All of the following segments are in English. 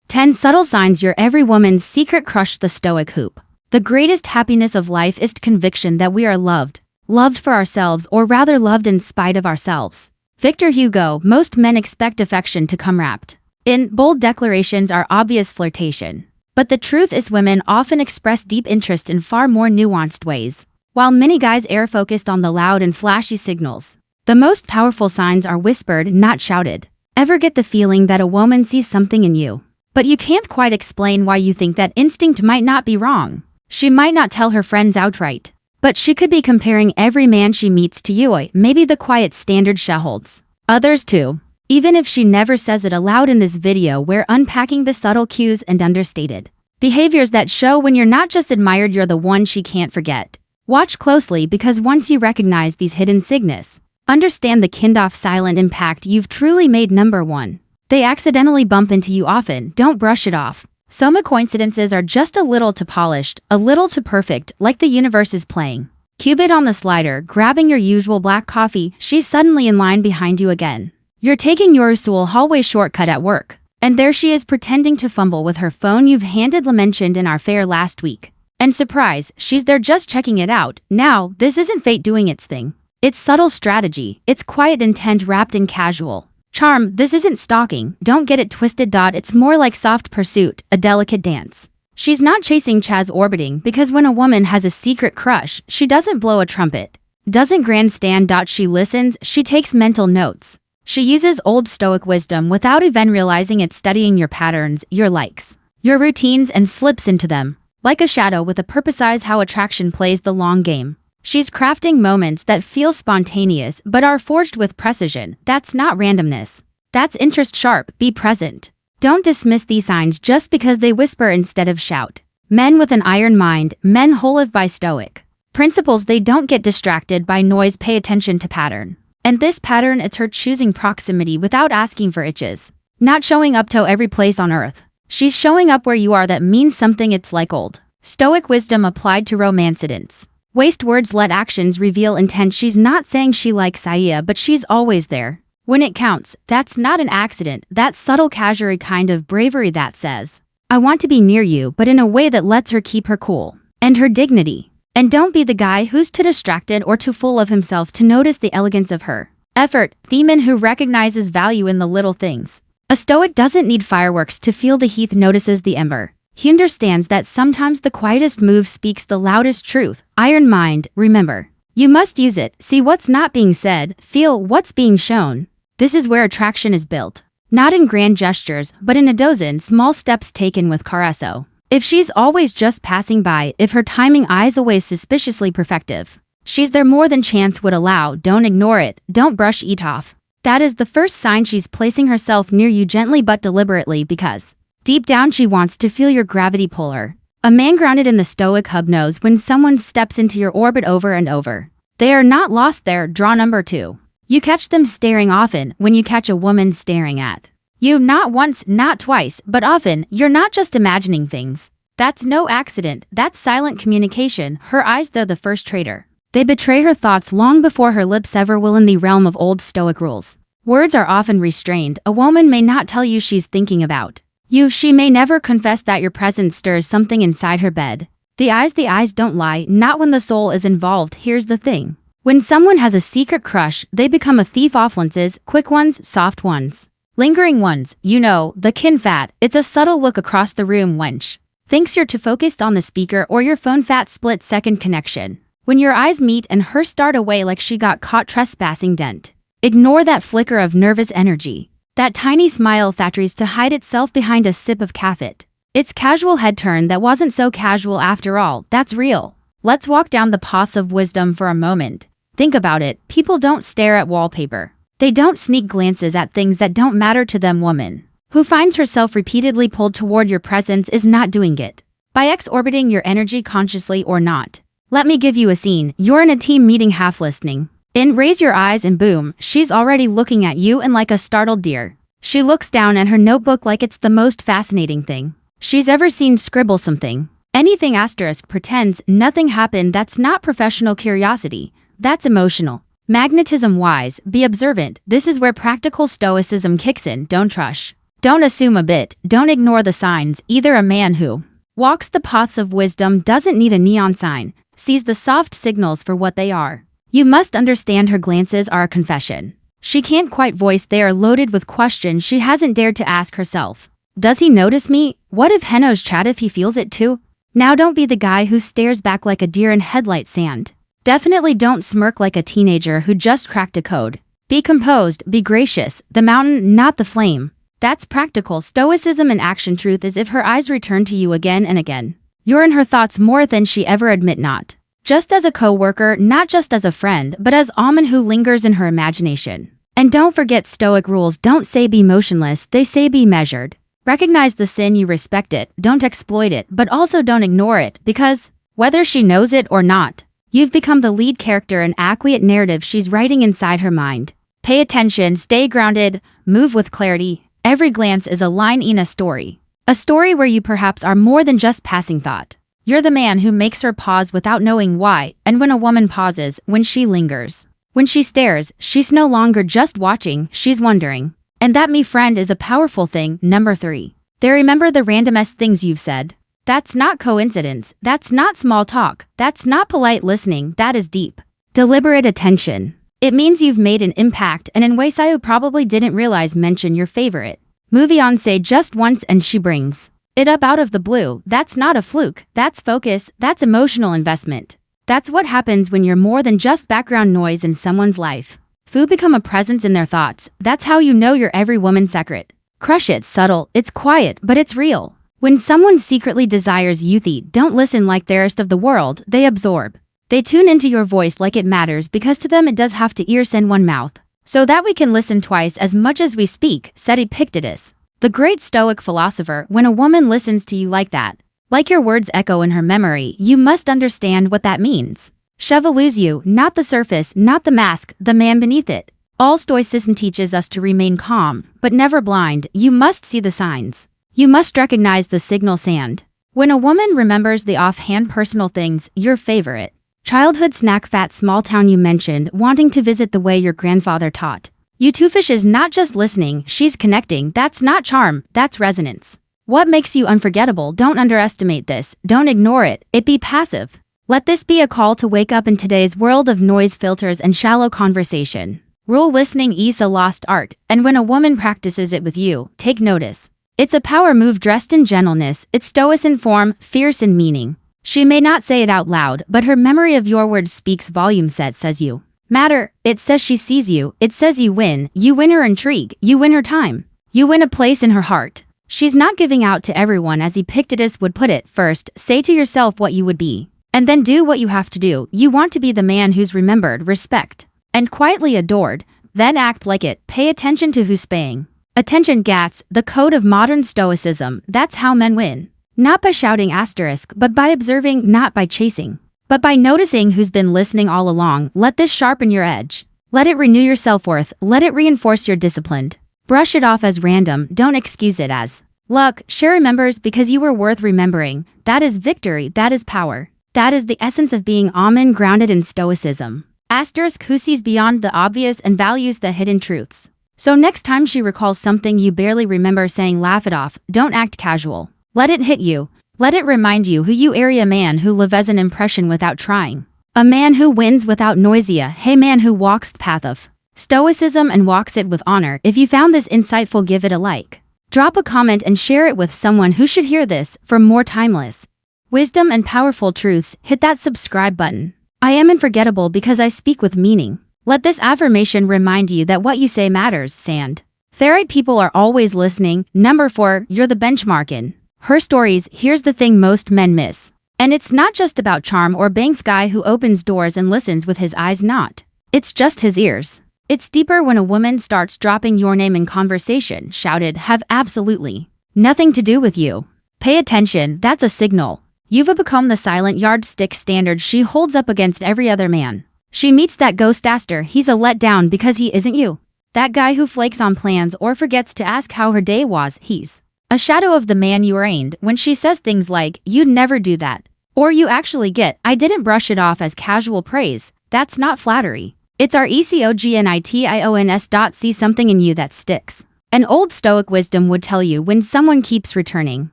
10 subtle signs you're every woman's secret crush. The Stoic hoop. The greatest happiness of life is conviction that we are loved. Loved for ourselves, or rather loved in spite of ourselves. Victor Hugo. Most men expect affection to come wrapped in bold declarations or obvious flirtation. But the truth is women often express deep interest in far more nuanced ways. While many guys err focused on the loud and flashy signals, the most powerful signs are whispered, not shouted. Ever get the feeling that a woman sees something in you, but you can't quite explain why? You think that instinct might not be wrong. She might not tell her friends outright, but she could be comparing every man she meets to you. Maybe the quiet standard she holds. Others too. Even if she never says it aloud. In this video, we're unpacking the subtle cues and understated behaviors that show when you're not just admired, you're the one she can't forget. Watch closely, because once you recognize these hidden signals, understand the kind-of silent impact you've truly made. Number 1. They accidentally bump into you often. Don't brush it off. Some coincidences are just a little too polished, a little too perfect, like the universe is playing Cupid on the slider, grabbing your usual black coffee. She's suddenly in line behind you again. You're taking your usual hallway shortcut at work, and there she is pretending to fumble with her phone you've handed. Mentioned in our fair last week. And surprise, she's there just checking it out. Now, this isn't fate doing its thing. It's subtle strategy. It's quiet intent wrapped in casual charm. This isn't stalking. Don't get it twisted. It's more like soft pursuit, a delicate dance. She's not chasing Chaz orbiting, because when a woman has a secret crush, she doesn't blow a trumpet, doesn't grandstand. She listens, she takes mental notes. She uses old Stoic wisdom without even realizing it, studying your patterns, your likes, your routines, and slips into them. Like a shadow with a purpose. How attraction plays the long game. She's crafting moments that feel spontaneous but are forged with precision. That's not randomness. That's interest. Sharp. Be present. Don't dismiss these signs just because they whisper instead of shout. Men with an iron mind, men who live by Stoic principles. They don't get distracted by noise. Pay attention to pattern. And this pattern, it's her choosing proximity without asking for itches. Not showing up to every place on earth. She's showing up where you are. That means something. It's like old Stoic wisdom applied to romance. Waste words, let actions reveal intent. She's not saying she likes Saya, but she's always there when it counts. That's not an accident. That's subtle casualty kind of bravery that says, I want to be near you, but in a way that lets her keep her cool and her dignity. And don't be the guy who's too distracted or too full of himself to notice the elegance of her effort. Theman who recognizes value in the little things. A Stoic doesn't need fireworks to feel the heat, notices the ember. He understands that sometimes the quietest move speaks the loudest truth. Iron mind, remember, you must use it. See what's not being said, feel what's being shown. This is where attraction is built. Not in grand gestures, but in a dozen small steps taken with caressio. If she's always just passing by, if her timing eyes always suspiciously perfective, she's there more than chance would allow. Don't ignore it, don't brush it off. That is the first sign she's placing herself near you gently but deliberately, because deep down she wants to feel your gravity pull her. A man grounded in the Stoic hub knows when someone steps into your orbit over and over. They are not lost there. Draw number 2. You catch them staring often. When you catch a woman staring at you, not once, not twice, but often, you're not just imagining things. That's no accident. That's silent communication. Her eyes, they're the first traitor. They betray her thoughts long before her lips ever will. In the realm of old Stoic rules, words are often restrained. A woman may not tell you she's thinking about you. She may never confess that your presence stirs something inside her bed. The eyes don't lie, not when the soul is involved. Here's the thing. When someone has a secret crush, they become a thief. Offenses, quick ones, soft ones, lingering ones. You know, the kin fat. It's a subtle look across the room. Wench thinks you're too focused on the speaker or your phone. Fat split-second connection. When your eyes meet and her start away like she got caught trespassing. Dent. Ignore that flicker of nervous energy. That tiny smile factories to hide itself behind a sip of caffeine. It's casual head turn that wasn't so casual after all. That's real. Let's walk down the paths of wisdom for a moment. Think about it. People don't stare at wallpaper. They don't sneak glances at things that don't matter to them. Woman who finds herself repeatedly pulled toward your presence is not doing it by orbiting your energy consciously or not. Let me give you a scene. You're in a team meeting, half listening. Raise your eyes and boom, she's already looking at you, and like a startled deer, she looks down at her notebook like it's the most fascinating thing she's ever seen. Scribble something. Anything. Asterisk. Pretends nothing happened. That's not professional curiosity. That's emotional magnetism. Wise. Be observant. This is where practical stoicism kicks in. Don't rush. Don't assume a bit, don't ignore the signs. Either a man who walks the paths of wisdom doesn't need a neon sign, sees the soft signals for what they are. You must understand her glances are a confession. She can't quite voice, they are loaded with questions she hasn't dared to ask herself. Does he notice me? What if he knows chat if he feels it too? Now don't be the guy who stares back like a deer in headlight sand. Definitely don't smirk like a teenager who just cracked a code. Be composed, be gracious, the mountain, not the flame. That's practical stoicism in action. Truth is if her eyes return to you again and again. You're in her thoughts more than she ever admit, not just as a co-worker, not just as a friend, but as Almond who lingers in her imagination. And don't forget Stoic rules don't say be motionless, they say be measured. Recognize the sin, you respect it, don't exploit it, but also don't ignore it, because, whether she knows it or not, you've become the lead character in accurate narrative she's writing inside her mind. Pay attention, stay grounded, move with clarity. Every glance is a line in a story. A story where you perhaps are more than just passing thought. You're the man who makes her pause without knowing why, and when a woman pauses, when she lingers, when she stares, she's no longer just watching, she's wondering. And that, me friend, is a powerful thing. Number 3. They remember the randomest things you've said. That's not coincidence, that's not small talk, that's not polite listening, that is deep, deliberate attention. It means you've made an impact, and in ways you probably didn't realize. Mention your favorite movie on say just once and she brings it up out of the blue. That's not a fluke, that's focus, that's emotional investment. That's what happens when you're more than just background noise in someone's life. Food become a presence in their thoughts. That's how you know you're every woman's secret. Crush it, subtle, it's quiet, but it's real. When someone secretly desires youthy, don't listen like the rest of the world, they absorb. They tune into your voice like it matters because to them it does have to ears and one mouth. So that we can listen twice as much as we speak, said Epictetus, the great Stoic philosopher. When a woman listens to you like that, like your words echo in her memory, you must understand what that means. Chevalues you, not the surface, not the mask, the man beneath it. All Stoicism teaches us to remain calm, but never blind. You must see the signs. You must recognize the signal sand. When a woman remembers the offhand personal things, your favorite childhood snack, fat small town you mentioned, wanting to visit the way your grandfather taught. You two fish is not just listening, she's connecting. That's not charm, that's resonance. What makes you unforgettable? Don't underestimate this, don't ignore it, it be passive. Let this be a call to wake up in today's world of noise, filters, and shallow conversation. Rule listening is a lost art, and when a woman practices it with you, take notice. It's a power move dressed in gentleness, it's stoic in form, fierce in meaning. She may not say it out loud, but her memory of your words speaks volumes. Says you matter, it says she sees you, it says you win her intrigue, you win her time. You win a place in her heart. She's not giving out to everyone, as Epictetus would put it. First, say to yourself what you would be. And then do what you have to do. You want to be the man who's remembered, respect, and quietly adored. Then act like it. Pay attention to who's paying attention. Gats, the code of modern stoicism. That's how men win. Not by shouting asterisk, but by observing, not by chasing, but by noticing who's been listening all along. Let this sharpen your edge. Let it renew your self-worth. Let it reinforce your discipline. Brush it off as random. Don't excuse it as luck. She remembers because you were worth remembering. That is victory. That is power. That is the essence of being almond grounded in stoicism. Asterisk, who sees beyond the obvious and values the hidden truths. So next time she recalls something you barely remember saying, laugh it off. Don't act casual. Let it hit you. Let it remind you who you are. A man who leaves an impression without trying. A man who wins without nausea. Hey, man who walks the path of stoicism and walks it with honor. If you found this insightful, give it a like. Drop a comment and share it with someone who should hear this. For more timeless wisdom and powerful truths, hit that subscribe button. I am unforgettable because I speak with meaning. Let this affirmation remind you that what you say matters. Sand. Ferrite people are always listening. Number 4, you're the benchmark in her stories. Here's the thing most men miss. And it's not just about charm or bank guy who opens doors and listens with his eyes, not. It's just his ears. It's deeper. When a woman starts dropping your name in conversation, shouted, have absolutely nothing to do with you. Pay attention, that's a signal. You've become the silent yardstick standard she holds up against every other man. She meets that ghost aster, he's a letdown because he isn't you. That guy who flakes on plans or forgets to ask how her day was, he's a shadow of the man you aimed. When she says things like, you'd never do that, or you actually get, I didn't, brush it off as casual praise. That's not flattery. It's our ECOGNITIONS. See something in you that sticks. An old Stoic wisdom would tell you when someone keeps returning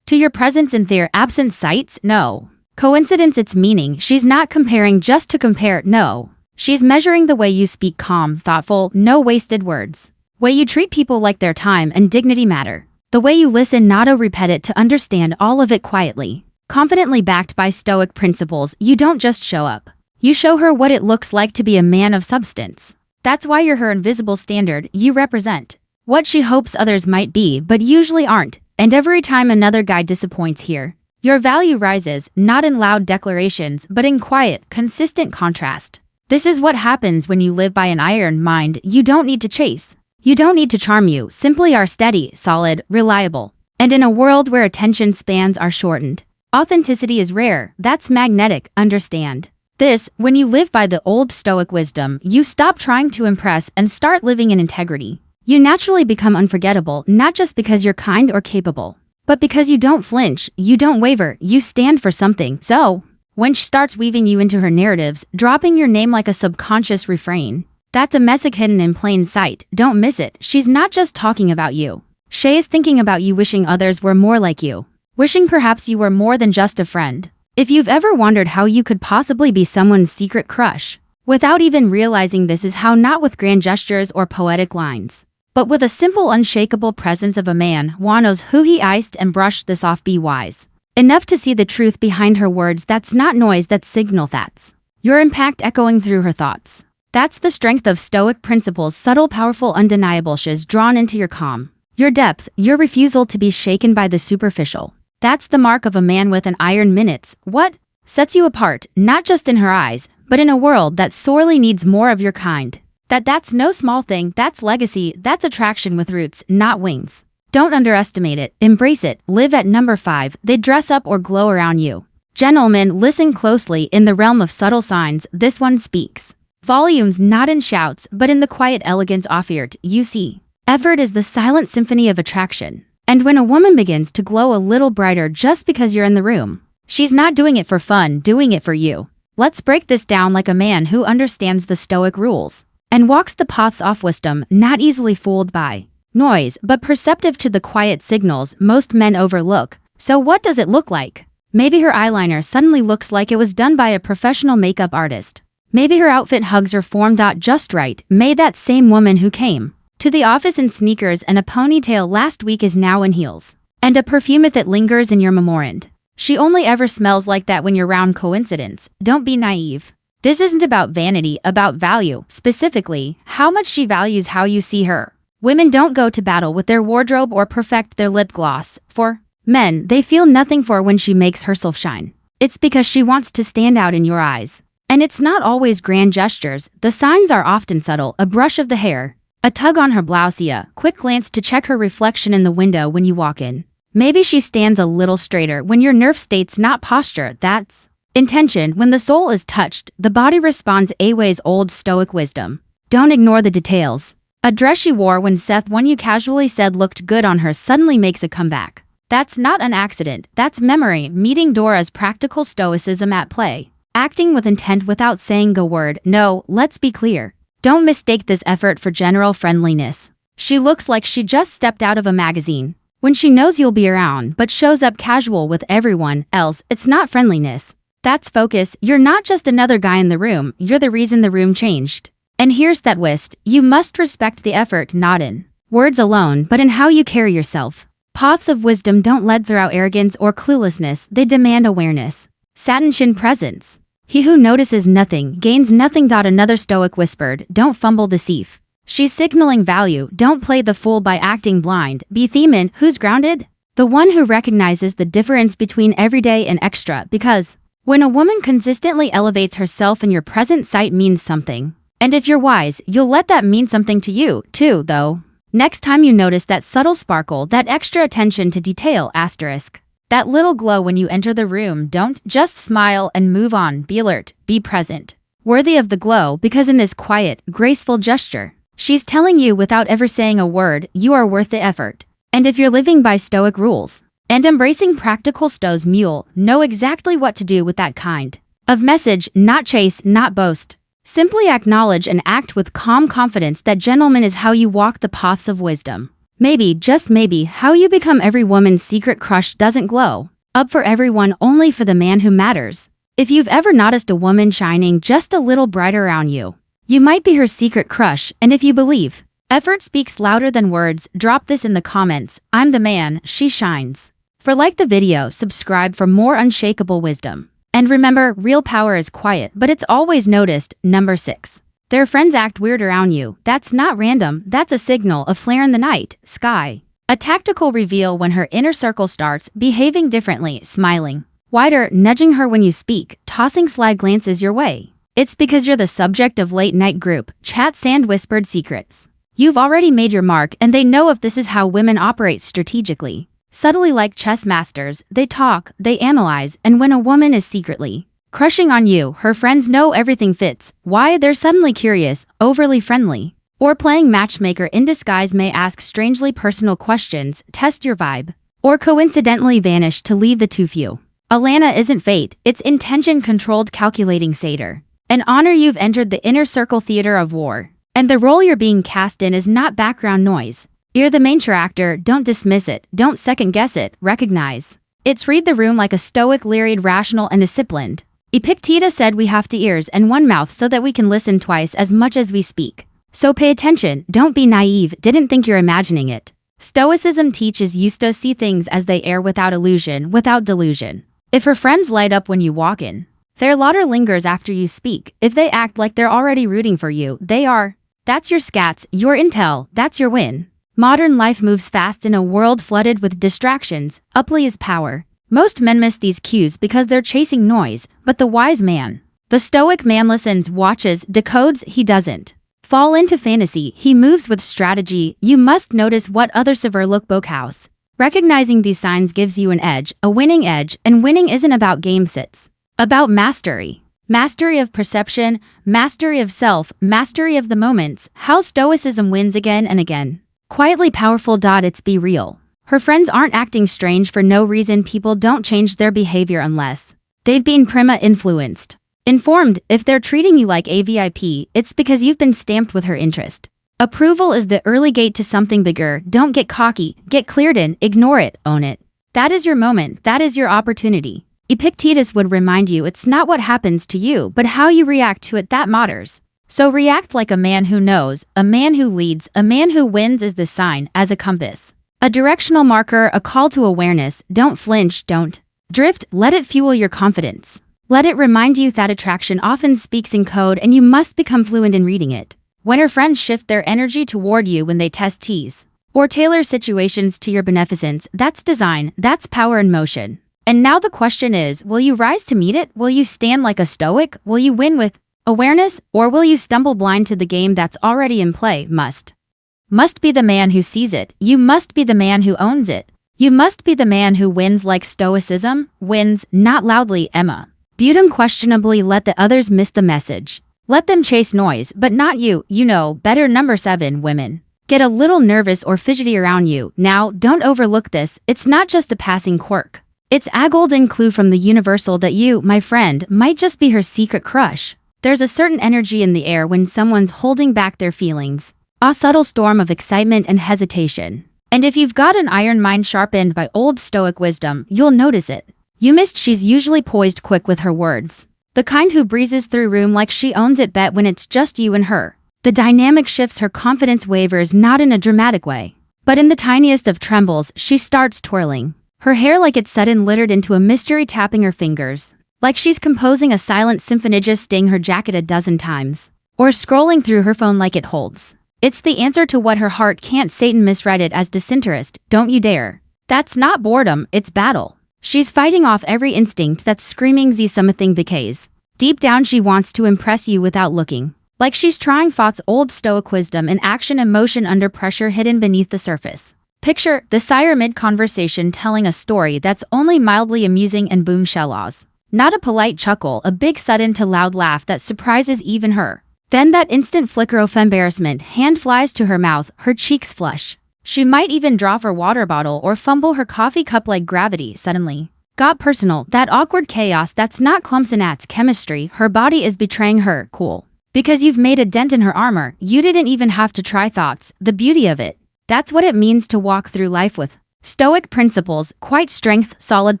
to your presence in their absent sights, no coincidence its meaning. She's not comparing just to compare, no. She's measuring the way you speak, calm, thoughtful, no wasted words. Way you treat people like their time and dignity matter. The way you listen, not repeat it, to understand all of it quietly. Confidently backed by Stoic principles, you don't just show up. You show her what it looks like to be a man of substance. That's why you're her invisible standard. You represent what she hopes others might be, but usually aren't. And every time another guy disappoints here, your value rises, not in loud declarations, but in quiet, consistent contrast. This is what happens when you live by an iron mind. You don't need to chase. You don't need to charm, you simply are steady, solid, reliable. And in a world where attention spans are shortened, authenticity is rare. That's magnetic, understand. This, when you live by the old Stoic wisdom, you stop trying to impress and start living in integrity. You naturally become unforgettable, not just because you're kind or capable, but because you don't flinch, you don't waver, you stand for something. So, when she starts weaving you into her narratives, dropping your name like a subconscious refrain, that's a message hidden in plain sight. Don't miss it. She's not just talking about you. She is thinking about you, wishing others were more like you. Wishing perhaps you were more than just a friend. If you've ever wondered how you could possibly be someone's secret crush, without even realizing, this is how, not with grand gestures or poetic lines, but with a simple, unshakable presence of a man who knows who he iced and brushed this off. Be wise enough to see the truth behind her words. That's not noise, that's signal. That's your impact echoing through her thoughts. That's the strength of Stoic principles, subtle, powerful, undeniable. She's drawn into your calm, your depth, your refusal to be shaken by the superficial. That's the mark of a man with an iron minutes. What sets you apart, not just in her eyes, but in a world that sorely needs more of your kind. That's no small thing. That's legacy. That's attraction with roots, not wings. Don't underestimate it. Embrace it. Live at number 5. They dress up or glow around you. Gentlemen, listen closely. In the realm of subtle signs, this one speaks volumes, not in shouts, but in the quiet elegance offered. You see, effort is the silent symphony of attraction. And when a woman begins to glow a little brighter just because you're in the room, she's not doing it for fun, doing it for you. Let's break this down like a man who understands the Stoic rules and walks the paths of wisdom, not easily fooled by noise, but perceptive to the quiet signals most men overlook. So what does it look like? Maybe her eyeliner suddenly looks like it was done by a professional makeup artist. Maybe her outfit hugs her form just right. May that same woman who came to the office in sneakers and a ponytail last week is now in heels and a perfume that lingers in your memorand. She only ever smells like that when you're around. Coincidence? Don't be naive. This isn't about vanity, about value. Specifically, how much she values how you see her. Women don't go to battle with their wardrobe or perfect their lip gloss. For men, they feel nothing for when she makes herself shine. It's because she wants to stand out in your eyes. And it's not always grand gestures. The signs are often subtle. A brush of the hair, a tug on her blouse, a quick glance to check her reflection in the window when you walk in. Maybe she stands a little straighter when your nerve states, not posture. That's intention. When the soul is touched, the body responds. Away's old Stoic wisdom. Don't ignore the details. A dress she wore when one you casually said looked good on her suddenly makes a comeback. That's not an accident. That's memory meeting Dora's practical stoicism at play. Acting with intent without saying a word. No, let's be clear. Don't mistake this effort for general friendliness. She looks like she just stepped out of a magazine. When she knows you'll be around but shows up casual with everyone else, it's not friendliness. That's focus. You're not just another guy in the room, you're the reason the room changed. And here's that twist. You must respect the effort, not in words alone, but in how you carry yourself. Paths of wisdom don't lead through arrogance or cluelessness, they demand awareness. Satin chin presence. He who notices nothing gains nothing. Another Stoic whispered, don't fumble the thief. She's signaling value. Don't play the fool by acting blind. Be Theman, who's grounded? The one who recognizes the difference between everyday and extra, because when a woman consistently elevates herself in your present sight means something. And if you're wise, you'll let that mean something to you, too, though. Next time you notice that subtle sparkle, that extra attention to detail, asterisk. That little glow when you enter the room, don't just smile and move on. Be alert, be present. Worthy of the glow, because in this quiet, graceful gesture, she's telling you without ever saying a word, you are worth the effort. And if you're living by Stoic rules and embracing practical Stoics, you'll know exactly what to do with that kind of message. Not chase, not boast. Simply acknowledge and act with calm confidence. That, gentlemen, is how you walk the paths of wisdom. Maybe, just maybe, how you become every woman's secret crush doesn't glow up for everyone, only for the man who matters. If you've ever noticed a woman shining just a little brighter around you, you might be her secret crush. And if you believe effort speaks louder than words, drop this in the comments. I'm the man, she shines. For like the video, subscribe for more unshakable wisdom. And remember, real power is quiet, but it's always noticed. Number 6. Their friends act weird around you. That's not random, that's a signal, a flare in the night sky. A tactical reveal when her inner circle starts behaving differently, smiling wider, nudging her when you speak, tossing sly glances your way. It's because you're the subject of late-night group chats and whispered secrets. You've already made your mark, and they know if this is how women operate strategically. Subtly, like chess masters, they talk, they analyze, and when a woman is secretly crushing on you, her friends know everything fits. Why? They're suddenly curious, overly friendly, or playing matchmaker in disguise, may ask strangely personal questions, test your vibe, or coincidentally vanish to leave the too few. Alana isn't fate, it's intention-controlled calculating satyr. An honor, you've entered the inner circle theater of war, and the role you're being cast in is not background noise. You're the main actor, don't dismiss it, don't second-guess it, recognize. It's read the room like a stoic, leery, rational, and disciplined. Epictetus said we have two ears and one mouth so that we can listen twice as much as we speak. So pay attention, don't be naive, didn't think you're imagining it. Stoicism teaches you to see things as they are, without illusion, without delusion. If her friends light up when you walk in, their laughter lingers after you speak. If they act like they're already rooting for you, they are. That's your scats, your intel, that's your win. Modern life moves fast in a world flooded with distractions. Upply is power. Most men miss these cues because they're chasing noise, but the wise man, the stoic man, listens, watches, decodes. He doesn't fall into fantasy, he moves with strategy. You must notice what others sever look bookhouse. Recognizing these signs gives you an edge, a winning edge, and winning isn't about game sits. About mastery. Mastery of perception, mastery of self, mastery of the moments. How stoicism wins again and again. Quietly powerful. It's be real. Her friends aren't acting strange for no reason. People don't change their behavior unless they've been prima influenced. Informed. If they're treating you like a VIP, it's because you've been stamped with her interest. Approval is the early gate to something bigger. Don't get cocky, get cleared in, ignore it, own it. That is your moment, that is your opportunity. Epictetus would remind you it's not what happens to you, but how you react to it that matters. So react like a man who knows, a man who leads, a man who wins. Is the sign, as a compass, a directional marker, a call to awareness. Don't flinch, don't drift, let it fuel your confidence. Let it remind you that attraction often speaks in code and you must become fluent in reading it. When her friends shift their energy toward you, when they test, tease, or tailor situations to your beneficence, that's design, that's power in motion. And now the question is, will you rise to meet it? Will you stand like a stoic? Will you win with awareness? Or will you stumble blind to the game that's already in play? Must be the man who sees it. You must be the man who owns it. You must be the man who wins like stoicism wins, not loudly, Emma. Beauty unquestionably. Let the others miss the message. Let them chase noise, but not you. You know better. Number 7. Women get a little nervous or fidgety around you. Now, don't overlook this. It's not just a passing quirk. It's a golden clue from the universal that you, my friend, might just be her secret crush. There's a certain energy in the air when someone's holding back their feelings. A subtle storm of excitement and hesitation. And if you've got an iron mind sharpened by old stoic wisdom, you'll notice it. You missed. She's usually poised, quick with her words. The kind who breezes through room like she owns it. Bet when it's just you and her, the dynamic shifts. Her confidence wavers, not in a dramatic way, but in the tiniest of trembles. She starts twirling her hair like it's sudden, littered into a mystery, tapping her fingers like she's composing a silent symphony, adjusting her jacket a dozen times, or scrolling through her phone like it holds. It's the answer to what her heart can't. Satan misread it as disinterest. Don't you dare. That's not boredom, it's battle. She's fighting off every instinct that's screaming something, because deep down she wants to impress you without looking like she's trying. Thoughts, old stoic wisdom in action, emotion under pressure hidden beneath the surface. Picture the sire mid-conversation telling a story that's only mildly amusing, and boom, shallows. Not a polite chuckle, a big sudden to loud laugh that surprises even her. Then that instant flicker of embarrassment, hand flies to her mouth, her cheeks flush. She might even drop her water bottle or fumble her coffee cup like gravity suddenly got personal. That awkward chaos, that's not clumsiness, chemistry. Her body is betraying her. Cool. Because you've made a dent in her armor. You didn't even have to try. Thoughts, the beauty of it That's what it means to walk through life with stoic principles, quiet strength, solid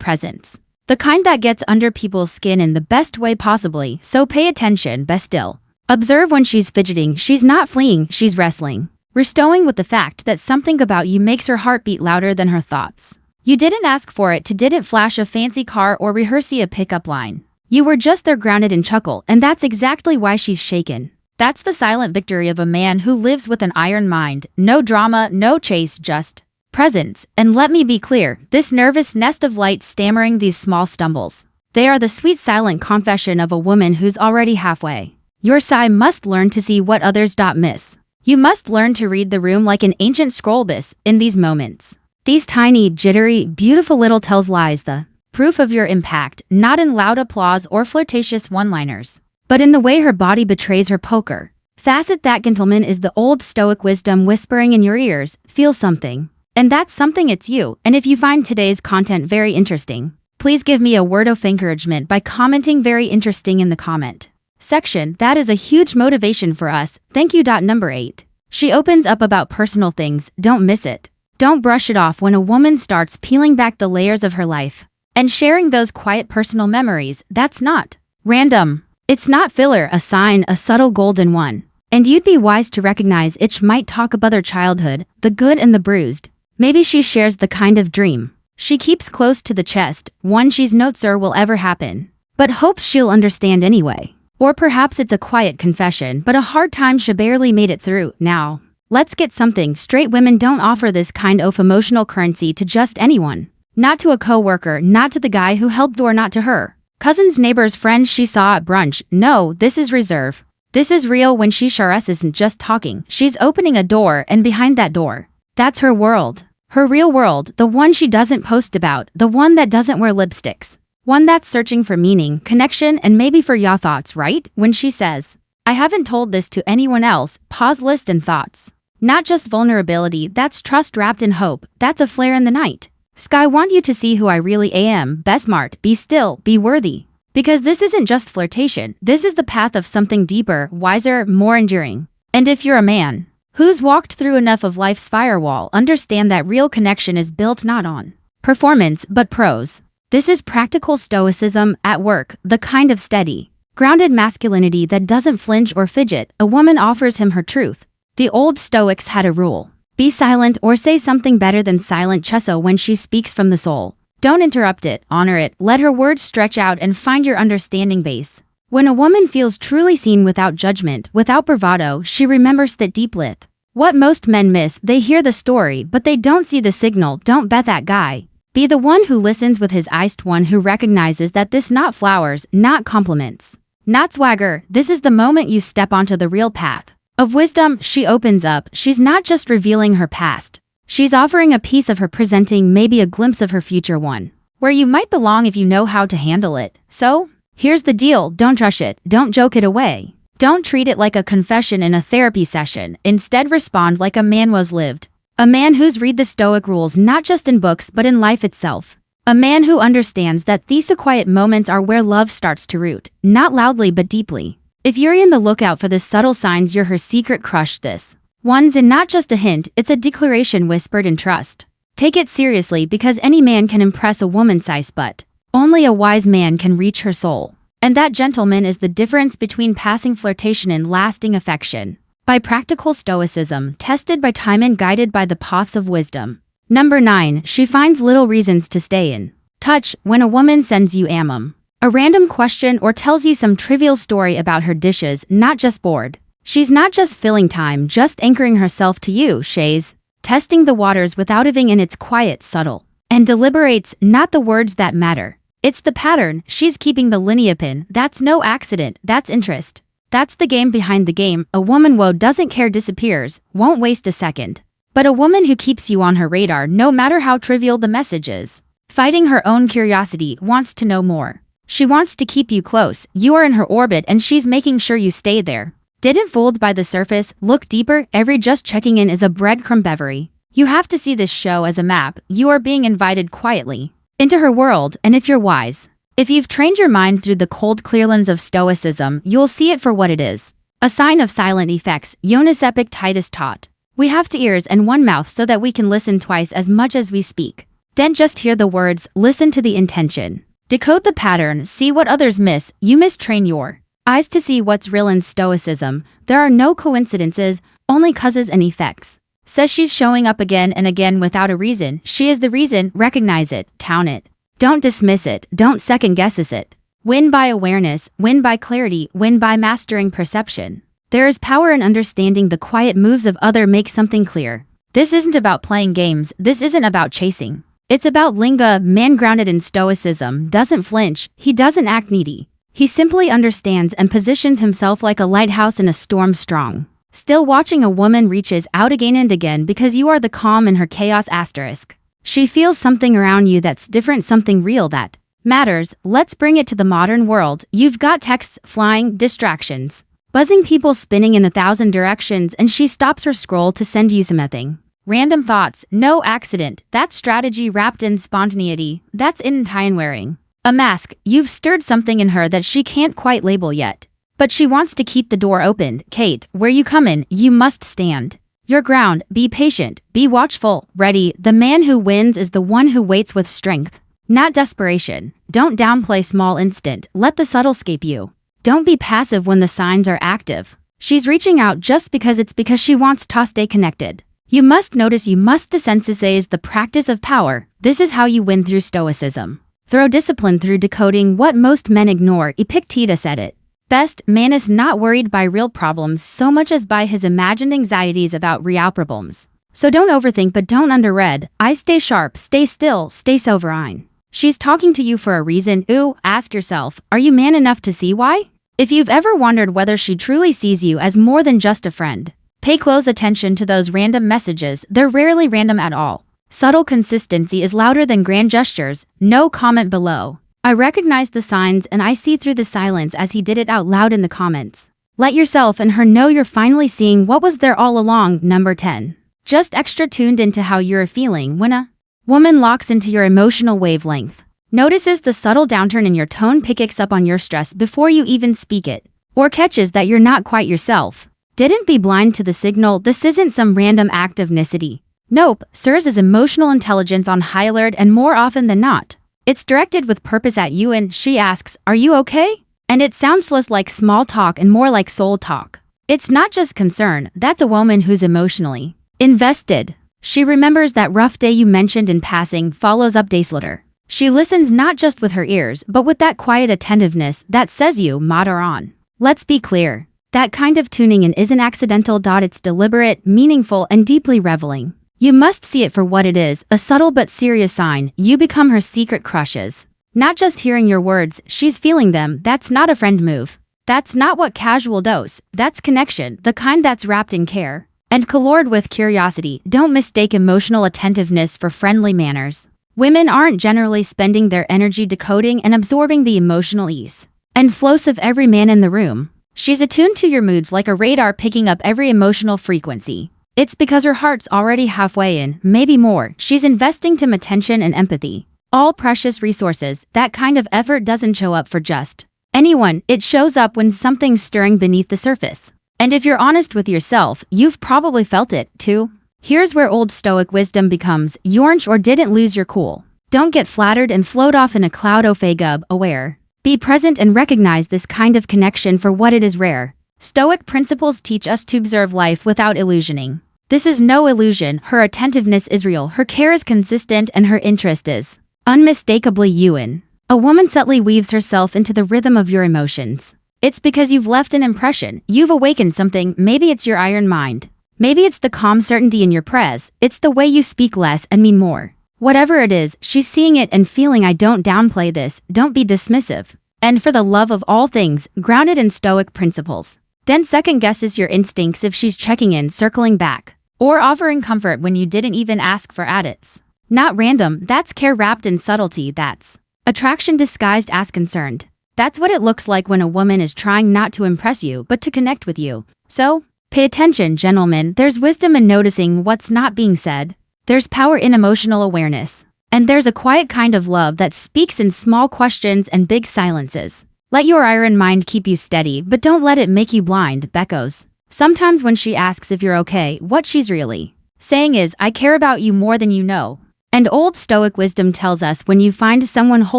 presence. The kind that gets under people's skin in the best way possibly, so pay attention, best still. Observe when she's fidgeting, she's not fleeing, she's wrestling. Wrestling with the fact that something about you makes her heart beat louder than her thoughts. You didn't ask for it, didn't flash a fancy car or rehearse a pickup line. You were just there grounded in chuckle, and that's exactly why she's shaken. That's the silent victory of a man who lives with an iron mind. No drama, no chase, just presence. And let me be clear, this nervous nest of light stammering these small stumbles. They are the sweet silent confession of a woman who's already halfway. Your sigh must learn to see what others miss. You must learn to read the room like an ancient scrollbus in these moments. These tiny, jittery, beautiful little tells lies the proof of your impact, not in loud applause or flirtatious one-liners, but in the way her body betrays her poker. Facet that gentleman is the old stoic wisdom whispering in your ears, feel something. And that's something, it's you. And if you find today's content very interesting, please give me a word of encouragement by commenting very interesting in the comment section. That is a huge motivation for us. Thank you. Number 8. She opens up about personal things. Don't miss it. Don't brush it off when a woman starts peeling back the layers of her life and sharing those quiet personal memories. That's not random. It's not filler, a sign, a subtle golden one. And you'd be wise to recognize it. Might talk about her childhood, the good and the bruised. Maybe she shares the kind of dream she keeps close to the chest, one she's not sure will ever happen, but hopes she'll understand anyway. Or perhaps it's a quiet confession, but a hard time she barely made it through. Now, let's get something straight. Women don't offer this kind of emotional currency to just anyone. Not to a co-worker, not to the guy who helped, or not to her cousins, neighbors, friends she saw at brunch. No, this is reserve. This is real. When she shares isn't just talking, she's opening a door, and behind that door, that's her world. Her real world, the one she doesn't post about, the one that doesn't wear lipsticks. One that's searching for meaning, connection, and maybe for your thoughts, right? When she says, I haven't told this to anyone else, pause, list, and thoughts. Not just vulnerability, that's trust wrapped in hope, that's a flare in the night. Sky, want you to see who I really am, be smart, be still, be worthy. Because this isn't just flirtation, this is the path of something deeper, wiser, more enduring. And if you're a man who's walked through enough of life's firewall, understand that real connection is built not on performance, but prose. This is practical stoicism at work, the kind of steady, grounded masculinity that doesn't flinch or fidget. A woman offers him her truth. The old Stoics had a rule. Be silent or say something better than silent. Cheso, when she speaks from the soul, don't interrupt it, honor it, let her words stretch out and find your understanding base. When a woman feels truly seen without judgment, without bravado, she remembers that deep lit. What most men miss, they hear the story, but they don't see the signal. Don't bet that guy. Be the one who listens with his eyes, one who recognizes that this not flowers, not compliments, not swagger. This is the moment you step onto the real path of wisdom. She opens up. She's not just revealing her past. She's offering a piece of her, presenting maybe a glimpse of her future, one where you might belong if you know how to handle it. So, here's the deal. Don't rush it. Don't joke it away. Don't treat it like a confession in a therapy session. Instead, respond like a man was lived. A man who's read the Stoic rules not just in books but in life itself. A man who understands that these quiet moments are where love starts to root, not loudly but deeply. If you're in the lookout for the subtle signs you're her secret crush, this one's in not just a hint, it's a declaration whispered in trust. Take it seriously, because any man can impress a woman's size, but only a wise man can reach her soul. And that, gentleman, is the difference between passing flirtation and lasting affection. By practical stoicism, tested by time and guided by the paths of wisdom. Number 9. She finds little reasons to stay in touch. When a woman sends you a random question or tells you some trivial story about her dishes, not just bored. She's not just filling time, just anchoring herself to you. She's testing the waters without giving in. It's quiet, subtle, and deliberates, not the words that matter. It's the pattern. She's keeping the linear pin. That's no accident, that's interest. That's the game behind the game. A woman who doesn't care disappears, won't waste a second. But a woman who keeps you on her radar, no matter how trivial the message is. Fighting her own curiosity, wants to know more. She wants to keep you close. You are in her orbit and she's making sure you stay there. Didn't fooled by the surface, look deeper. Every just checking in is a breadcrumb beverly. You have to see this show as a map. You are being invited quietly into her world, and if you're wise, if you've trained your mind through the cold clear lens of stoicism, you'll see it for what it is. A sign of silent effects. Jonas Epictetus taught. We have two ears and one mouth so that we can listen twice as much as we speak. Don't just hear the words, listen to the intention. Decode the pattern, see what others miss. You mistrain your eyes to see what's real in Stoicism. There are no coincidences, only causes and effects. Says she's showing up again and again without a reason. She is the reason. Recognize it, tone it. Don't dismiss it, don't second guess it. Win by awareness, win by clarity, win by mastering perception. There is power in understanding the quiet moves of other make something clear. This isn't about playing games, this isn't about chasing. It's about linga. Man grounded in Stoicism doesn't flinch, he doesn't act needy. He simply understands and positions himself like a lighthouse in a storm strong. Still watching a woman reaches out again and again because you are the calm in her chaos asterisk. She feels something around you that's different, something real that matters. Let's bring it to the modern world. You've got texts flying, distractions, buzzing, people spinning in 1,000 directions, and she stops her scroll to send you something. Random thoughts, no accident. That's strategy wrapped in spontaneity. That's innately wearing a mask. You've stirred something in her that she can't quite label yet. But she wants to keep the door open. Kate, where you come in, you must stand your ground, be patient, be watchful, ready. The man who wins is the one who waits with strength, not desperation. Don't downplay small instant, let the subtle escape you. Don't be passive when the signs are active. She's reaching out just because she wants to stay connected. You must notice, you must desensitize the practice of power. This is how you win through Stoicism. Through discipline, through decoding what most men ignore. Epictetus said it best, man is not worried by real problems so much as by his imagined anxieties about real problems. So don't overthink, but don't underread. I stay sharp, stay still, stay sovereign. She's talking to you for a reason. Ooh, ask yourself, are you man enough to see why? If you've ever wondered whether she truly sees you as more than just a friend, pay close attention to those random messages. They're rarely random at all. Subtle consistency is louder than grand gestures. No comment below. I recognize the signs and I see through the silence, as he did it out loud in the comments. Let yourself and her know you're finally seeing what was there all along. Number 10. Just extra tuned into how you're feeling when a woman locks into your emotional wavelength. Notices the subtle downturn in your tone, picks up on your stress before you even speak it, or catches that you're not quite yourself. Didn't be blind to the signal. This isn't some random act of nicety. Nope, serves as emotional intelligence on high alert, and more often than not, it's directed with purpose at you. And she asks, are you okay? And it sounds less like small talk and more like soul talk. It's not just concern, that's a woman who's emotionally invested. She remembers that rough day you mentioned in passing, follows up days later. She listens not just with her ears, but with that quiet attentiveness that says you matter on. Let's be clear, that kind of tuning in isn't accidental. It's deliberate, meaningful, and deeply revealing. You must see it for what it is, a subtle but serious sign. You become her secret crushes. Not just hearing your words, she's feeling them. That's not a friend move. That's not what casual dose. That's connection, the kind that's wrapped in care and colored with curiosity. Don't mistake emotional attentiveness for friendly manners. Women aren't generally spending their energy decoding and absorbing the emotional ease and flows of every man in the room. She's attuned to your moods like a radar, picking up every emotional frequency. It's because her heart's already halfway in, maybe more. She's investing time, attention, and empathy. All precious resources. That kind of effort doesn't show up for just anyone. It shows up when something's stirring beneath the surface. And if you're honest with yourself, you've probably felt it, too. Here's where old Stoic wisdom becomes yours, or didn't lose your cool. Don't get flattered and float off in a cloud of fagub. Aware. Be present and recognize this kind of connection for what it is, rare. Stoic principles teach us to observe life without illusioning. This is no illusion. Her attentiveness is real, her care is consistent, and her interest is unmistakably genuine. A woman subtly weaves herself into the rhythm of your emotions. It's because you've left an impression, you've awakened something. Maybe it's your iron mind. Maybe it's the calm certainty in your prez. It's the way you speak less and mean more. Whatever it is, she's seeing it and feeling. I don't downplay this. Don't be dismissive. And for the love of all things, grounded in Stoic principles, don't second guesses your instincts if she's checking in, circling back, or offering comfort when you didn't even ask for it. Not random. That's care wrapped in subtlety. That's attraction disguised as concerned. That's what it looks like when a woman is trying not to impress you, but to connect with you. So, pay attention, gentlemen. There's wisdom in noticing what's not being said. There's power in emotional awareness. And there's a quiet kind of love that speaks in small questions and big silences. Let your iron mind keep you steady, but don't let it make you blind. Beckos. Sometimes when she asks if you're okay, what she's really saying is, I care about you more than you know. And old Stoic wisdom tells us when you find someone who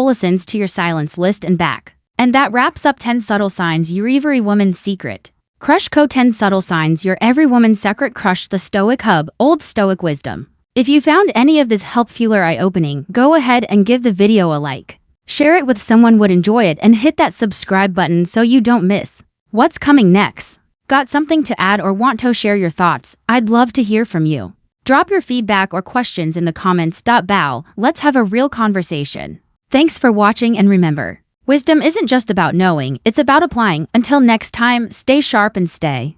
listens to your silence, list and back. And that wraps up 10 subtle signs your every woman's secret. Crush Co 10 subtle signs your every woman's secret. Crush the Stoic Hub, old Stoic wisdom. If you found any of this helpful or eye-opening, go ahead and give the video a like. Share it with someone would enjoy it and hit that subscribe button so you don't miss what's coming next. Got something to add or want to share your thoughts? I'd love to hear from you. Drop your feedback or questions in the comments. Bow, let's have a real conversation. Thanks for watching, and remember, wisdom isn't just about knowing, it's about applying. Until next time, stay sharp and stay